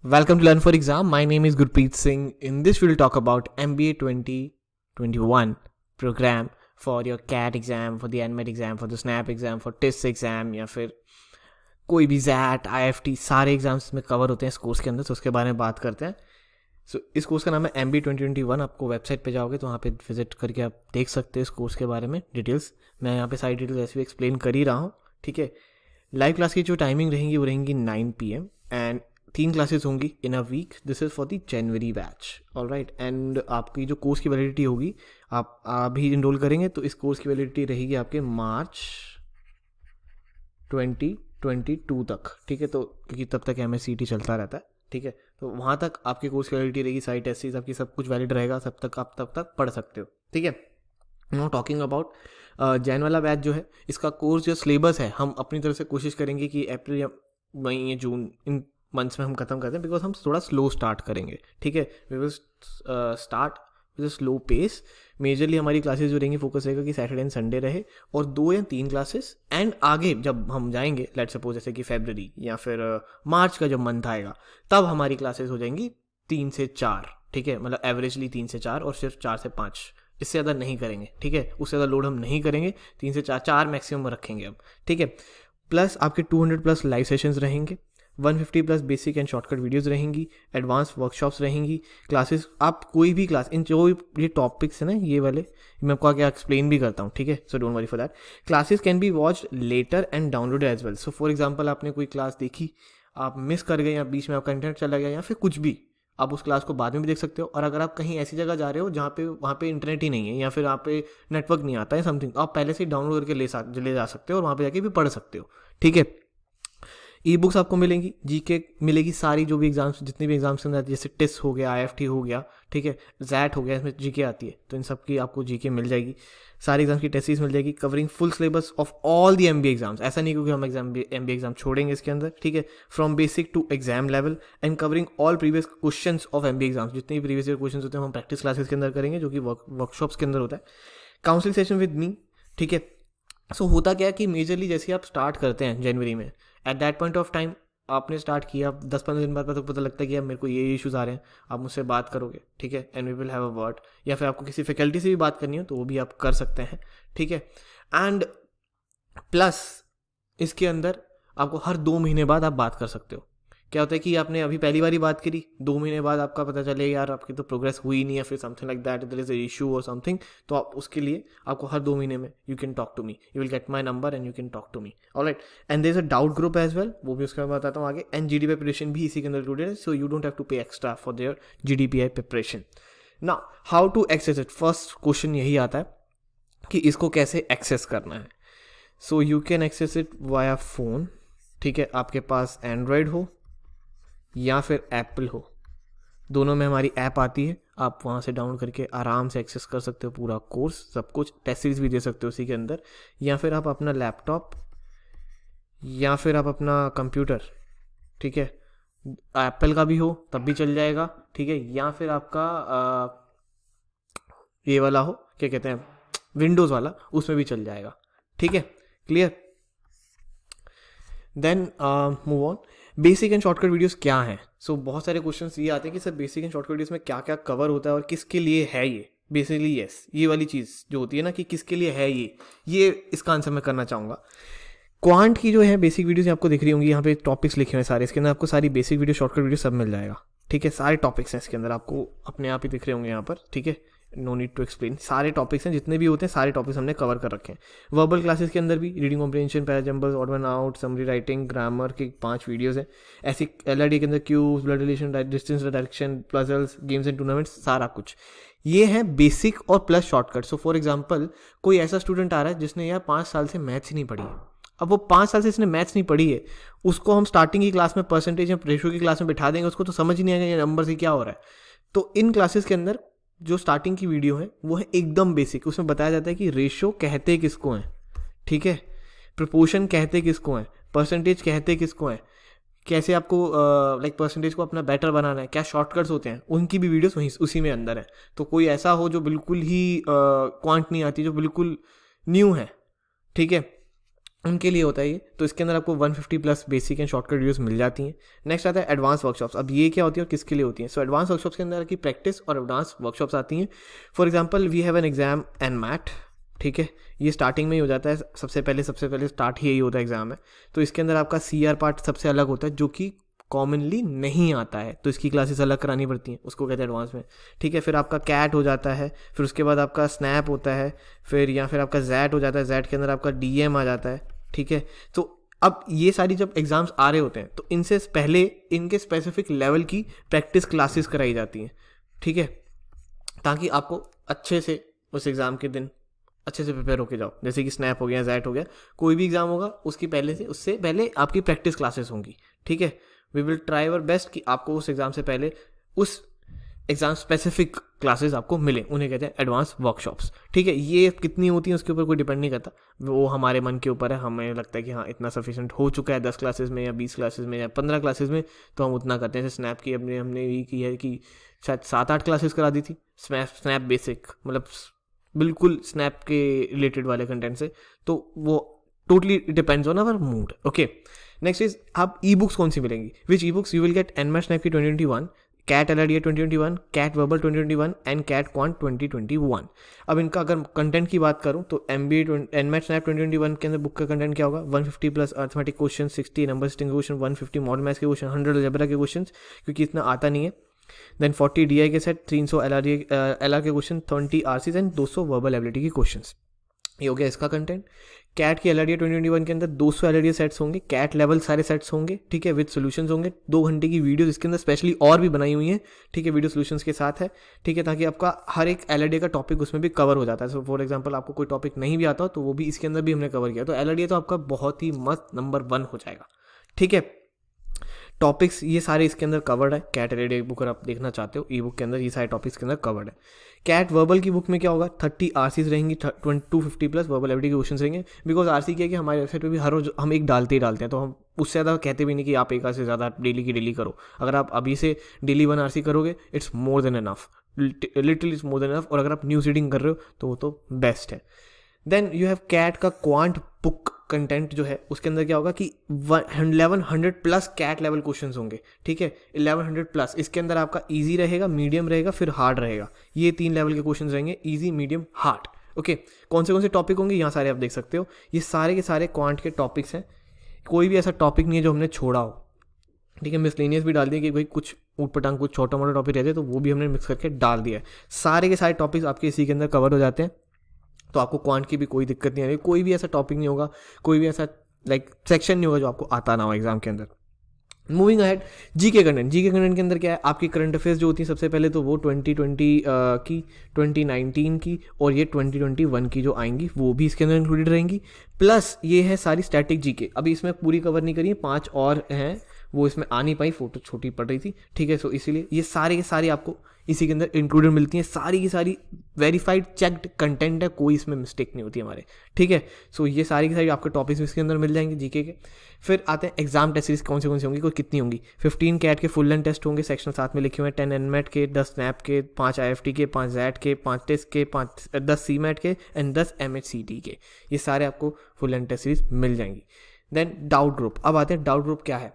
Welcome to Learn for Exam. My name is Gurpreet Singh. In this, we'll talk about MBA 2021 program for your CAT exam, for the NMET exam, for the SNAP exam, for TISS exam या फिर कोई भी ZAT, IFT सारे exams में cover होते हैं इस course के अंदर, तो उसके बारे में बात करते हैं। इस कोर्स का नाम है MBA 2021। आपको वेबसाइट पे जाओगे तो वहाँ पे विजिट करके आप देख सकते हैं इस कोर्स के बारे में डिटेल्स। मैं यहाँ पे सारी डिटेल्स ऐसे भी एक्सप्लेन कर ही रहा हूँ, ठीक है। लाइव क्लास की जो टाइमिंग रहेंगी वो रहेंगी 9 PM एंड 3 क्लासेस होंगी in a week. This is for the January batch, alright. And आपकी जो कोर्स की वैलिडिटी होगी, आप अभी इनरोल करेंगे तो इस कोर्स की वैलिडिटी रहेगी आपके मार्च 2022 तक, ठीक है। तो क्योंकि तब तक MSCT चलता रहता है, ठीक है। तो वहाँ तक आपकी कोर्स की वैलिडिटी रहेगी, सारी टेस्ट्स आपकी सब कुछ वैलिड रहेगा, आप तब तक पढ़ सकते हो, ठीक है। नो टॉकिंग अबाउट जैन वाला बैच जो है, इसका कोर्स जो सिलेबस है, हम अपनी तरफ से कोशिश करेंगे कि अप्रैल या मई या जून इन मंथ्स में हम खत्म करते हैं, बिकॉज हम थोड़ा स्लो स्टार्ट करेंगे, ठीक है। We will start with slow pace. Majorly हमारी क्लासेस जो रहेंगी फोकस रहेगा कि सैटरडे एंड संडे रहे, और 2 या 3 क्लासेस। एंड आगे जब हम जाएंगे, लेट सपोज जैसे कि फरवरी या फिर मार्च का जब मंथ आएगा, तब हमारी क्लासेस हो जाएंगी 3 से 4, ठीक है। मतलब एवरेजली 3 से 4 और सिर्फ 4 से 5, इससे ज़्यादा नहीं करेंगे, ठीक है। उससे ज़्यादा लोड हम नहीं करेंगे, 3 से 4 मैक्सिमम रखेंगे हम, ठीक है। प्लस आपके 200+ लाइव सेशंस रहेंगे, 150+ बेसिक एंड शॉर्टकट वीडियोस रहेंगी, एडवांस वर्कशॉप्स रहेंगी, क्लासेस। आप कोई भी क्लास, इन जो ये टॉपिक्स है ना, ये वाले मैं आपको आगे एक्सप्लेन भी करता हूँ, ठीक है। So don't worry for that. Classes can be watch later and downloaded as well. So for example, आपने कोई क्लास देखी, आप मिस कर गए या बीच में आपका इंटरनेट चला गया या फिर कुछ भी, आप उस क्लास को बाद में भी देख सकते हो। और अगर आप कहीं ऐसी जगह जा रहे हो जहाँ पे वहाँ पे इंटरनेट ही नहीं है या फिर वहाँ पे नेटवर्क नहीं आता है समथिंग, आप पहले से ही डाउनलोड करके ले जा सकते हो और वहाँ पे जाके भी पढ़ सकते हो, ठीक है। ई बुक्स आपको मिलेंगी, जीके मिलेगी, सारी जो भी एग्जाम्स, जितने भी एग्जाम्स अंदर, जैसे टिस हो गया, IFT हो गया, ठीक है, जैट हो गया, इसमें जीके आती है, तो इन सब की आपको जीके मिल जाएगी। सारी एग्जाम्स की टेस्ट्स मिल जाएगी, covering full syllabus of all the MBA exams. ऐसा नहीं क्योंकि हम MBA एग्जाम छोड़ेंगे इसके अंदर, ठीक है। From basic to exam level and covering all previous question of MBA exams. जितने भी प्रीवियस ईयर क्वेश्चन होते हैं हम प्रैक्टिस क्लासेस के अंदर करेंगे, जो कि वर्कशॉप्स के अंदर होता है। काउंसलिंग सेशन विद मी, ठीक है। सो होता क्या है कि मेजरली जैसे आप स्टार्ट करते हैं जनवरी में, at that point of time आपने स्टार्ट किया, 10-15 दिन बाद पता लगता है कि यार मेरे को ये इश्यूज़ आ रहे हैं, आप मुझसे बात करोगे, ठीक है। And we will have a word, या फिर आपको किसी फैकल्टी से भी बात करनी हो तो वो भी आप कर सकते हैं, ठीक है। एंड प्लस इसके अंदर आपको हर 2 महीने बाद आप बात कर सकते हो। क्या होता है कि आपने अभी पहली बार ही बात करी, 2 महीने बाद आपका पता चले यार आपकी तो प्रोग्रेस हुई नहीं, या फिर something like that, there is a issue और समथिंग, तो आप उसके लिए आपको हर 2 महीने में you can talk to me, you will get my number and you can talk to me, alright. And there is a doubt group as well, वो भी उसके बाद बताता हूँ आगे। एंड GDPI प्रिपरेशन भी इसी के अंदर इंक्लूडेड है, so you don't have to pay extra for their GDPI preparation. Now how to access it, first question यही आता है कि इसको कैसे एक्सेस करना है। So you can access it via phone, ठीक है। आपके पास एंड्रॉयड हो या फिर एप्पल हो, दोनों में हमारी ऐप आती है, आप वहाँ से डाउनलोड करके आराम से एक्सेस कर सकते हो पूरा कोर्स, सब कुछ, टेस्ट सीरीज भी दे सकते हो उसी के अंदर। या फिर आप अपना लैपटॉप या फिर आप अपना कंप्यूटर, ठीक है, एप्पल का भी हो तब भी चल जाएगा, ठीक है। या फिर आपका ये वाला हो, क्या कहते हैं, विंडोज़ वाला, उसमें भी चल जाएगा, ठीक है। Clear. Then move on. Basic and shortcut videos क्या हैं? सो बहुत सारे क्वेश्चंस ये आते हैं कि sir basic and shortcut videos में क्या क्या कवर होता है और किसके लिए है ये। बेसिकली यस, ये वाली चीज़ जो होती है ना कि किसके लिए है ये इसका आंसर मैं करना चाहूँगा। क्वांट की जो है बेसिक वीडियोस आपको दिख रही होंगी, यहाँ पे टॉपिक्स लिखे हुए हैं सारे, इसके अंदर आपको सारी बेसिक वीडियो, शॉर्टकट वीडियो सब मिल जाएगा, ठीक है। सारे टॉपिक्स हैं इसके अंदर, आपको अपने आप ही दिख रहे होंगे यहाँ पर, ठीक है। नो नीड टू एक्सप्लेन, सारे टॉपिक्स हैं, जितने भी होते हैं सारे टॉपिक्स हमने कवर कर रखे हैं। वर्बल क्लासेस के अंदर भी reading comprehension, parajumbles, odd one out, summary writing, grammar की 5 वीडियोस हैं। ऐसी LRD के अंदर queues, blood relation, distance direction, puzzles, games and tournaments, सारा कुछ ये है बेसिक और plus shortcut. So for example, कोई ऐसा स्टूडेंट आ रहा है जिसने यार 5 साल से मैथ्स ही नहीं पढ़ी है, अब वो 5 साल से इसने मैथ्स नहीं पढ़ी है, उसको हम स्टार्टिंग की क्लास में परसेंटेज या रेशो की क्लास में बिठा देंगे, उसको तो समझ ही नहीं आएगा ये नंबर से क्या हो रहा है। तो इन क्लासेस के अंदर जो स्टार्टिंग की वीडियो है वो है एकदम बेसिक, उसमें बताया जाता है कि रेशो कहते किसको हैं, ठीक है, प्रोपोर्शन कहते किसको हैं, परसेंटेज कहते किसको हैं, कैसे आपको लाइक परसेंटेज को अपना बेटर बनाना है, क्या शॉर्टकट्स होते हैं, उनकी भी वीडियोस वहीं उसी में अंदर है। तो कोई ऐसा हो जो बिल्कुल ही क्वांट नहीं आती, जो बिल्कुल न्यू है, ठीक है, उनके लिए होता है ये। तो इसके अंदर आपको 150 plus basic and shortcut videos मिल जाती हैं। नेक्स्ट आता है एडवांस वर्कशॉप्स। अब ये क्या होती है और किसके लिए होती हैं? सो एडवांस वर्कशॉप्स के अंदर की प्रैक्टिस और एडवांस वर्कशॉप्स आती हैं। For example we have an exam and MAT, ठीक है, ये स्टार्टिंग में ही हो जाता है, सबसे पहले स्टार्ट ही यही होता है एग्जाम है। तो इसके अंदर आपका CR पार्ट सबसे अलग होता है जो कि कॉमनली नहीं आता है, तो इसकी क्लासेस अलग करानी पड़ती हैं, उसको कहते हैं एडवांस में, ठीक है। फिर आपका कैट हो जाता है, फिर उसके बाद आपका स्नैप होता है, फिर आपका जैट हो जाता है, जैट के अंदर आपका DM आ जाता है, ठीक है। तो अब ये सारी जब एग्ज़ाम्स आ रहे होते हैं तो इनसे पहले इनके स्पेसिफिक लेवल की प्रैक्टिस क्लासेस कराई जाती हैं, ठीक है, ताकि आपको अच्छे से उस एग्ज़ाम के दिन अच्छे से प्रिपेयर होके जाओ। जैसे कि स्नैप हो गया, जैट हो गया, कोई भी एग्ज़ाम होगा उससे पहले आपकी प्रैक्टिस क्लासेस होंगी, ठीक है। We will try our best कि आपको उस एग्ज़ाम से पहले उस एग्ज़ाम स्पेसिफिक क्लासेस आपको मिले, उन्हें कहते हैं एडवांस वर्कशॉप्स, ठीक है। ये कितनी होती हैं उसके ऊपर कोई डिपेंड नहीं करता, वो हमारे मन के ऊपर है। हमें लगता है कि हाँ इतना सफिशिएंट हो चुका है 10 क्लासेस में या 20 क्लासेस में या 15 क्लासेस में, तो हम उतना करते हैं। जैसे स्नैप की हमने ये की है कि शायद 7-8 क्लासेस करा दी थी, स्नैप बेसिक, मतलब बिल्कुल स्नैप के रिलेटेड वाले कंटेंट से। तो वो totally depends on our mood, okay. Next is आप ई बुक्स कौन सी मिलेंगी, which e books you will get NMAT SNAP की 2021, CAT LRDA 2021, CAT verbal 2021 and CAT quant 2021। अब इनका अगर कंटेंट की बात करूं तो एनमैट स्नैप 2021 के अंदर बुक का कंटेंट क्या होगा? 150 plus arithmetic question, 60 number system के क्वेश्चन, 150 मॉडर्न मैथ्स के क्वेश्चन, 100 अलजेब्रा के क्वेश्चन, क्योंकि इतना आता नहीं है। देन 40 DI के सेट, 300 LR के question, 20 RCs and 200 verbal ability के क्वेश्चन। ये हो गया इसका कंटेंट। कैट की LRDA 2021 के अंदर 200 LRDA सेट्स होंगे, कैट लेवल सारे सेट्स होंगे, ठीक है, विद सॉल्यूशंस होंगे। 2 घंटे की वीडियोस इसके अंदर स्पेशली और भी बनाई हुई हैं, ठीक है, वीडियो सॉल्यूशंस के साथ है, ठीक है, ताकि आपका हर एक LRDA का टॉपिक उसमें भी कवर हो जाता है। सो फॉर एग्जांपल आपको कोई टॉपिक नहीं भी आता हो तो वो भी इसके अंदर भी हमने कवर किया, तो LRDA तो आपका बहुत ही मस्त नंबर 1 हो जाएगा, ठीक है। टॉपिक्स ये सारे इसके अंदर कवर्ड है। कैट LRDA बुक अगर आप देखना चाहते हो, ई बुक के अंदर ये सारे टॉपिक्स के अंदर कवर्ड है। कैट वर्बल की बुक में क्या होगा? 30 RCs रहेंगी, 250 प्लस वर्बल एबिलिटी के क्वेश्चन रहेंगे। बिकॉज RC क्या है कि हमारे वेबसाइट पे भी हर रोज हम एक डालते ही डालते हैं, तो हम उससे ज़्यादा कहते भी नहीं कि आप एक से ज़्यादा डेली की डेली करो। अगर आप अभी से डेली 1 RC करोगे, it's more than enough, literally it's more than enough. और अगर आप न्यूज़ रीडिंग कर रहे हो तो वो तो बेस्ट है। देन यू हैव कैट का क्वांट बुक कंटेंट जो है उसके अंदर क्या होगा कि 1100 प्लस कैट लेवल क्वेश्चंस होंगे, ठीक है, 1100 प्लस। इसके अंदर आपका इजी रहेगा, मीडियम रहेगा, फिर हार्ड रहेगा। ये 3 लेवल के क्वेश्चंस रहेंगे, इजी, मीडियम, हार्ड, ओके। कौन से टॉपिक होंगे यहाँ सारे आप देख सकते हो। ये सारे के सारे क्वांट के टॉपिक्स हैं, कोई भी ऐसा टॉपिक नहीं है जो हमने छोड़ा हो, ठीक है। मिसलेनियस भी डाल दिया कि भाई कुछ ऊटपटांग कुछ छोटा मोटा टॉपिक रहते तो वो भी हमने मिक्स करके डाल दिया है। सारे के सारे टॉपिक्स आपके इसी के अंदर कवर हो जाते हैं, तो आपको क्वांट की भी कोई दिक्कत नहीं आएगी। कोई भी ऐसा टॉपिक नहीं होगा, कोई भी ऐसा सेक्शन नहीं होगा जो आपको आता ना हो एग्जाम के अंदर। मूविंग अहेड, जीके कंटेंट के अंदर क्या है? आपकी करंट अफेयर्स जो होती है सबसे पहले तो वो 2020 की, 2019 की और ये 2021 की जो आएंगी वो भी इसके अंदर इंक्लूडेड रहेंगी। प्लस ये है सारी स्टैटिक जीके, अभी इसमें पूरी कवर नहीं करी है, 5 और हैं, वो इसमें आ नहीं पाई, फोटो छोटी पड़ रही थी, ठीक है। सो इसीलिए ये सारे के सारे आपको इसी के अंदर इंक्लूडेड मिलती हैं। सारी की सारी वेरीफाइड चेक्ड कंटेंट है, कोई इसमें मिस्टेक नहीं होती हमारे, ठीक है। सो ये सारी की सारी आपके टॉपिक्स इसके अंदर मिल जाएंगे जीके के। फिर आते हैं एग्जाम टेस्ट सीरीज कौन से होंगी, कोई कितनी होंगी? 15 कैट के फुल लेंथ टेस्ट होंगे, सेक्शन साथ में लिखे हुए हैं, 10 एनमेट के, 10 स्नैप के, 5 IFT के, 5 जैट के, 5 टेस्ट के, 10 CMAT के एंड 10 MHCT के। ये सारे आपको फुल लेंथ टेस्ट सीरीज मिल जाएंगी। देन डाउट ग्रुप, अब आते हैं डाउट ग्रुप क्या है।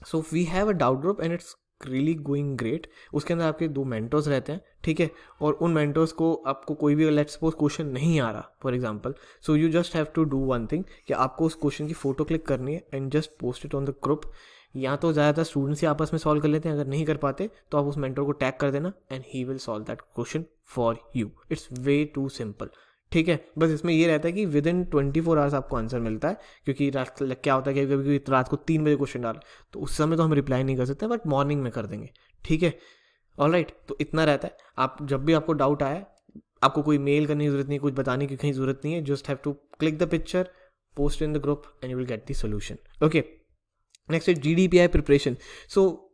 So we have a doubt group and it's really going great. उसके अंदर आपके 2 मेंटर्स रहते हैं, ठीक है, और उन मेंटर्स को आपको कोई भी लेट्स सपोज क्वेश्चन नहीं आ रहा for example, so you just have to do one thing कि आपको उस क्वेश्चन की फोटो क्लिक करनी है and just post it on the group. या तो ज़्यादातर स्टूडेंट्स ही आपस में सॉल्व कर लेते हैं, अगर नहीं कर पाते तो आप उस मेंटर को टैग कर देना and he will solve that question for you. It's way too simple, ठीक है। बस इसमें ये रहता है कि विद इन 24 आवर्स आपको आंसर मिलता है, क्योंकि क्या होता है कि कभी कभी रात को 3 बजे क्वेश्चन डाल, तो उस समय तो हम रिप्लाई नहीं कर सकते, बट मॉर्निंग में कर देंगे, ठीक है। ऑलराइट, तो इतना रहता है। आप जब भी आपको डाउट आए, आपको कोई मेल करने की जरूरत नहीं, कुछ बताने की कहीं जरूरत नहीं है, just have to click the picture, post in the group and you will get the solution, okay. Next is GDPI preparation. So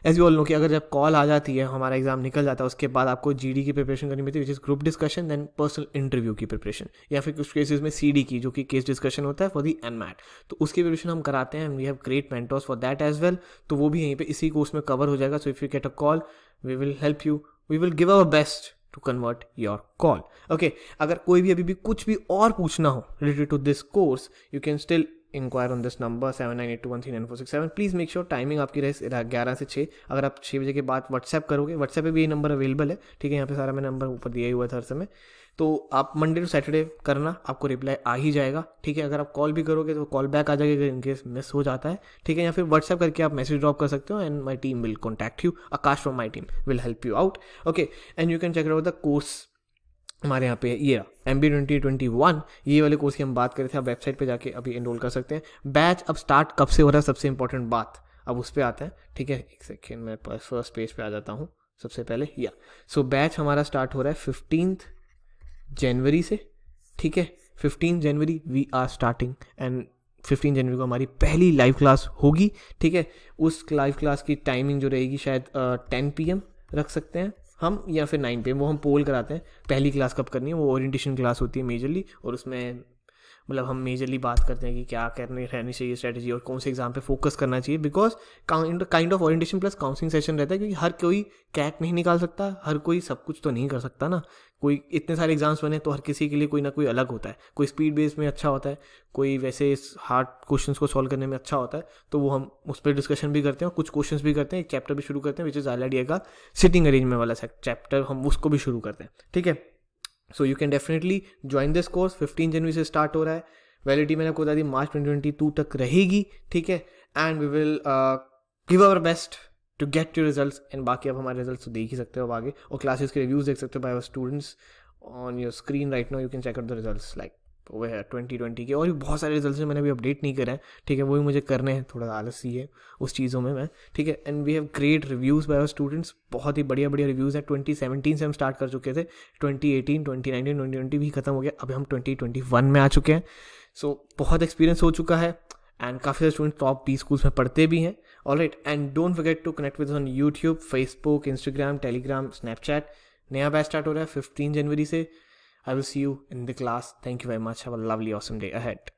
as you all know कि अगर जब कॉल आ जाती है, हमारा एग्जाम निकल जाता है, उसके बाद आपको GD की प्रिपरेशन करनी पड़ती है, which is group discussion, then personal interview की प्रिपरेशन, या फिर कुछ केसेस में CD की, जो कि केस डिस्कशन होता है फॉर दी NMAT, तो उसकी प्रिपरेशन हम कराते हैं। We have great mentors for that as well, तो वो भी यहीं पे इसी कोर्स में कवर हो जाएगा। So if you get a call, we will help you, we will give our best to convert your call. Okay, अगर कोई भी अभी भी कुछ भी और पूछना हो related to this course, you can still inquire on this number 7982139467. Please make sure timing आपकी रहे 11 से 6. अगर आप 6 बजे के बाद व्हाट्सएप करोगे, व्हाट्सएप पे भी ये नंबर अवेलेबल है, ठीक है, यहाँ पे सारा मैं नंबर ऊपर दिया ही हुआ था हर समय. तो आप मंडे टू सैटरडे करना, आपको रिप्लाई आ ही जाएगा, ठीक है. अगर आप कॉल भी करोगे तो कॉल बैक आ जाएगा इनकेस मिस हो जाता है, ठीक है. या फिर व्हाट्सएप करके आप मैसेज ड्रॉप कर सकते हो and my team will contact you. Akash from my team will help you out. Okay, and you can check out the course. हमारे यहाँ पे ये MBA 2021 ये वाले कोर्स की हम बात कर रहे थे. आप वेबसाइट पे जाके अभी एनरोल कर सकते हैं. बैच अब स्टार्ट कब से हो रहा है, सबसे इंपॉर्टेंट बात, अब उस पर आते हैं, ठीक है. एक सेकेंड, मैं फर्स्ट पेज पे आ जाता हूँ सबसे पहले. सो बैच हमारा स्टार्ट हो रहा है 15 जनवरी से, ठीक है. 15 जनवरी वी आर स्टार्टिंग एंड 15 जनवरी को हमारी पहली लाइव क्लास होगी, ठीक है. उस लाइव क्लास की टाइमिंग जो रहेगी शायद 10 PM रख सकते हैं हम, या फिर 9 PM. वो हम पोल कराते हैं पहली क्लास कब करनी है. वो ओरिएंटेशन क्लास होती है मेजरली, और उसमें मतलब हम मेजरली बात करते हैं कि क्या करनी रहनी चाहिए स्ट्रेटजी और कौन से एग्जाम पे फोकस करना चाहिए. Because kind of orientation plus counselling session रहता है, क्योंकि हर कोई कैट नहीं निकाल सकता, हर कोई सब कुछ तो नहीं कर सकता ना. कोई इतने सारे एग्जाम्स बने तो हर किसी के लिए कोई ना कोई अलग होता है. कोई स्पीड बेस में अच्छा होता है, कोई वैसे हार्ड क्वेश्चंस को सॉल्व करने में अच्छा होता है. तो वो हम उस पर डिस्कशन भी करते हैं, कुछ क्वेश्चंस भी करते हैं. एक चैप्टर भी शुरू करते हैं विच इज़ आईआईडी का सिटिंग अरेंजमेंट वाला चैप्टर, हम उसको भी शुरू करते हैं, ठीक है. So you can definitely join this course. 15 जनवरी से स्टार्ट हो रहा है. वैलिडिटी मैंने आपको बता दी मार्च 2022 तक रहेगी, ठीक है. And we will give our best to get your results. And बाकी अब हमारे रिजल्ट्स तो देख ही सकते हो अब आगे, और क्लासेस के रिव्यूज देख सकते हो by our students on your screen right now. You can check out the results like वो है 2020 के, और भी बहुत सारे रिजल्ट्स हैं मैंने अभी अपडेट नहीं करा है, ठीक है. वो भी मुझे करने हैं, थोड़ा आलसी है उस चीज़ों में मैं, ठीक है. And we have great reviews by our students, बहुत ही बढ़िया बढ़िया रिव्यूज़ है. 2017 से हम स्टार्ट कर चुके थे, 2018, 2019, 2020 भी खत्म हो गया, अभी हम 2021 में आ चुके हैं. सो बहुत एक्सपीरियंस हो चुका है एंड काफ़ी सारे स्टूडेंट टॉप 20 स्कूल्स में पढ़ते भी हैं. Alright, and don't forget to connect with on YouTube, Facebook, Instagram, Telegram, Snapchat. नया बैच स्टार्ट हो रहा है 15 जनवरी से. I will see you in the class. Thank you very much. Have a lovely, awesome day ahead.